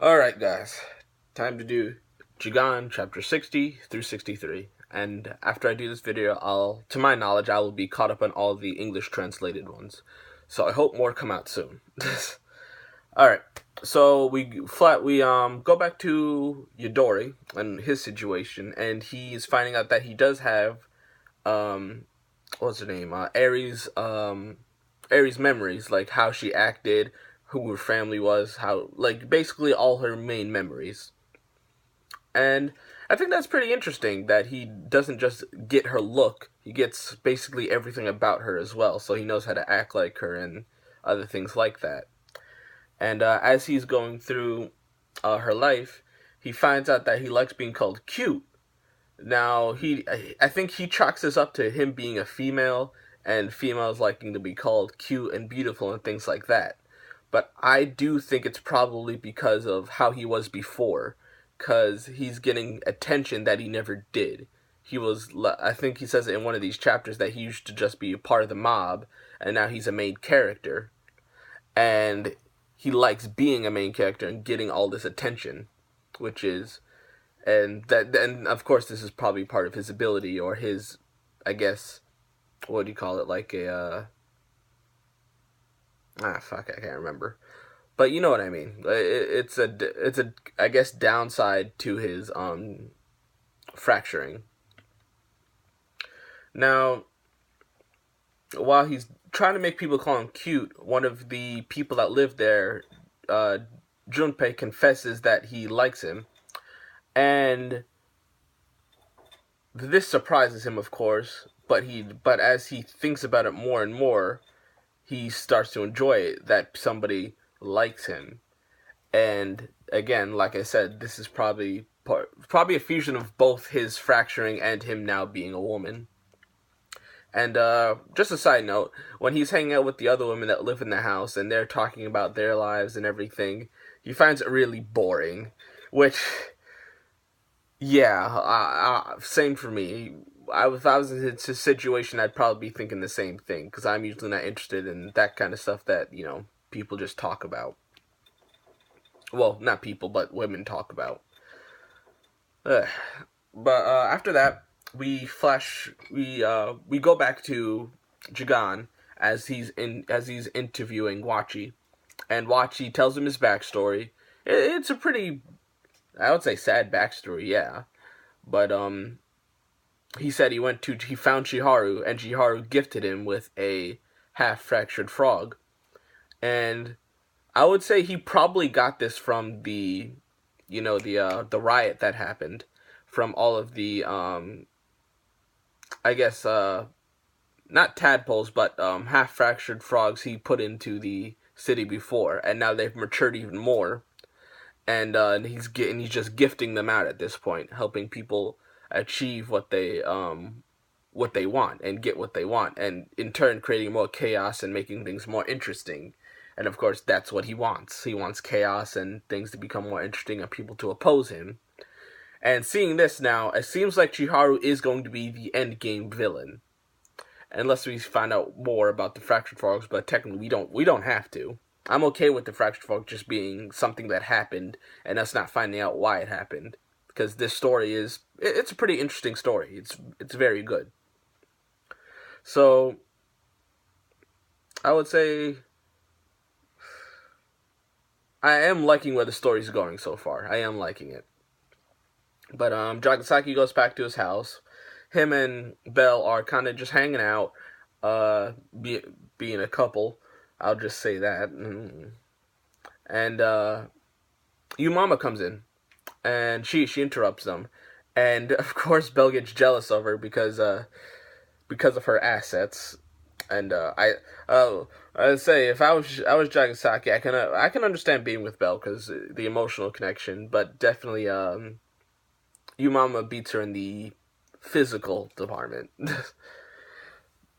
Alright, guys. Time to do Jagaaaaaan chapter 60 through 63. And after I do this video, to my knowledge, I will be caught up on all the English translated ones. So I hope more come out soon. Alright, so we go back to Yordory and his situation, and he's finding out that he does have, what's her name? Aries memories, like how she acted, who her family was, how, like, basically all her main memories. And I think that's pretty interesting that he doesn't just get her look, he gets basically everything about her as well, so he knows how to act like her and other things like that. And as he's going through her life, he finds out that he likes being called cute. Now, I think he chalks this up to him being a female, and females liking to be called cute and beautiful and things like that. But I do think it's probably because of how he was before, because he's getting attention that he never did. I think he says it in one of these chapters that he used to just be a part of the mob, and now he's a main character. And he likes being a main character and getting all this attention, and of course this is probably part of his ability, or his, I guess, what do you call it, like fuck, I can't remember. But you know what I mean. It's a I guess downside to his fracturing. Now, while he's trying to make people call him cute, one of the people that live there, Junpei, confesses that he likes him, and this surprises him, of course. But as he thinks about it more and more, he starts to enjoy it that somebody likes him. And again, like I said, this is probably a fusion of both his fracturing and him now being a woman. And just a side note, when he's hanging out with the other women that live in the house and they're talking about their lives and everything, he finds it really boring. Which, yeah, same for me. If I was in his situation, I'd probably be thinking the same thing, because I'm usually not interested in that kind of stuff that, people just talk about. Well, not people, but women talk about. Ugh. But after that, we go back to Jagaaaaaan as he's interviewing Wachi, and Wachi tells him his backstory. It's a pretty, I would say, sad backstory, yeah. But he said he found Chiharu, and Chiharu gifted him with a half-fractured frog. And I would say he probably got this from the riot that happened, from all of the, I guess, not tadpoles, but half-fractured frogs he put into the city before, and now they've matured even more. And he's just gifting them out at this point, helping people achieve what they want and get what they want, and in turn creating more chaos and making things more interesting. And of course, that's what he wants. He wants chaos and things to become more interesting and people to oppose him. And seeing this now, it seems like Chiharu is going to be the end game villain, unless we find out more about the fractured frogs. But technically, we don't have to. I'm okay with the fractured frog just being something that happened and us not finding out why it happened, because this story it's a pretty interesting story. It's very good. So I would say I am liking where the story's going so far. I am liking it. But Jagaaaaaan goes back to his house. Him and Belle are kind of just hanging out, being a couple. I'll just say that. And Umama comes in, and she interrupts them, and of course Belle gets jealous of her because of her assets. And I'd say if I was Jagaaaaaan, I can understand being with Belle because the emotional connection, but definitely Umama beats her in the physical department.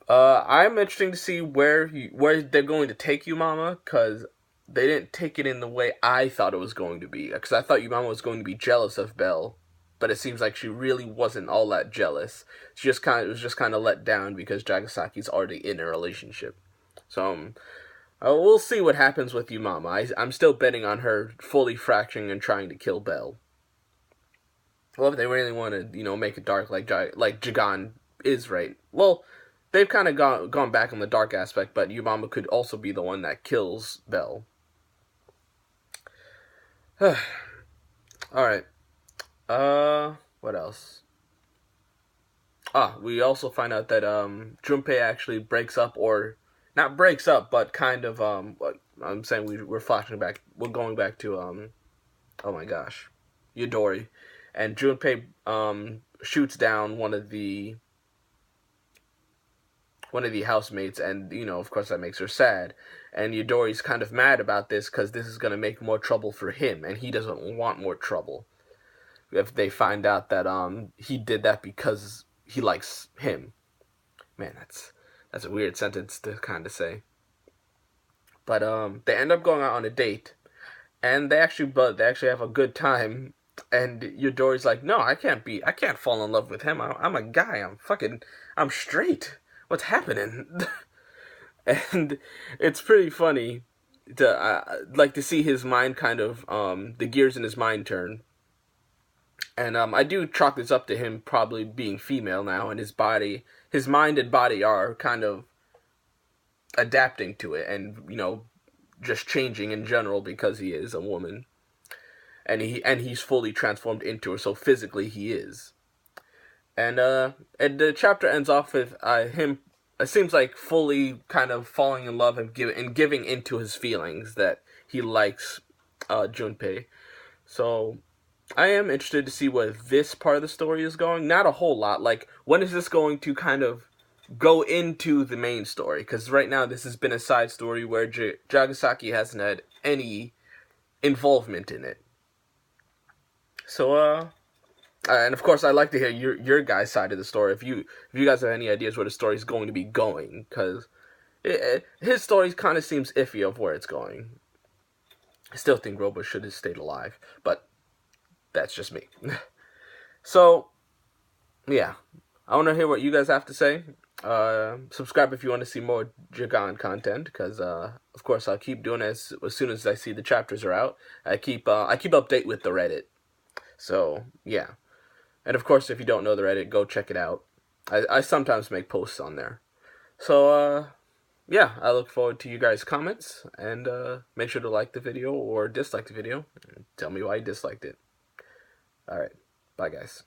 I'm interested to see where they're going to take Umama, because they didn't take it in the way I thought it was going to be. Because I thought Umama was going to be jealous of Belle, but it seems like she really wasn't all that jealous. She was just kind of let down because Jagassaki's already in a relationship. So We'll see what happens with Yumama. I'm still betting on her fully fracturing and trying to kill Bell. Well, if they really want to, make it dark like Jagan is, right? Well, they've kind of gone back on the dark aspect, but Yumama could also be the one that kills Bell. All right. What else? We also find out that Junpei actually breaks up, or not breaks up, but kind of what I'm saying, we're flashing back. We're going back to oh my gosh, Yordory, and Junpei shoots down one of the housemates, and of course that makes her sad. And Yordory's kind of mad about this because this is going to make more trouble for him, and he doesn't want more trouble. If they find out that he did that because he likes him. Man, that's a weird sentence to kind of say. But they end up going out on a date, and they actually have a good time. And Yordory's like, no, I can't fall in love with him. I'm a guy. I'm straight. What's happening? And it's pretty funny to see his mind kind of the gears in his mind turn. And I do chalk this up to him probably being female now, and his mind and body are kind of adapting to it, and just changing in general because he is a woman, and he's fully transformed into her. So physically, he is. And the chapter ends off with him. It seems like fully kind of falling in love and giving into his feelings that he likes Junpei. So I am interested to see where this part of the story is going. Not a whole lot. Like, when is this going to kind of go into the main story? Because right now this has been a side story where Jagaaaaaan hasn't had any involvement in it. So, and of course, I'd like to hear your guys' side of the story. If you guys have any ideas where the story is going to be going, because his story kind of seems iffy of where it's going. I still think Robo should have stayed alive, but that's just me. So, yeah, I want to hear what you guys have to say. Subscribe if you want to see more Jagaaaaaan content, because of course I'll keep doing it as soon as I see the chapters are out. I keep update with the Reddit. So yeah, and of course if you don't know the Reddit, go check it out. I sometimes make posts on there. So yeah, I look forward to you guys' comments, and make sure to like the video or dislike the video. And tell me why you disliked it. Alright, bye guys.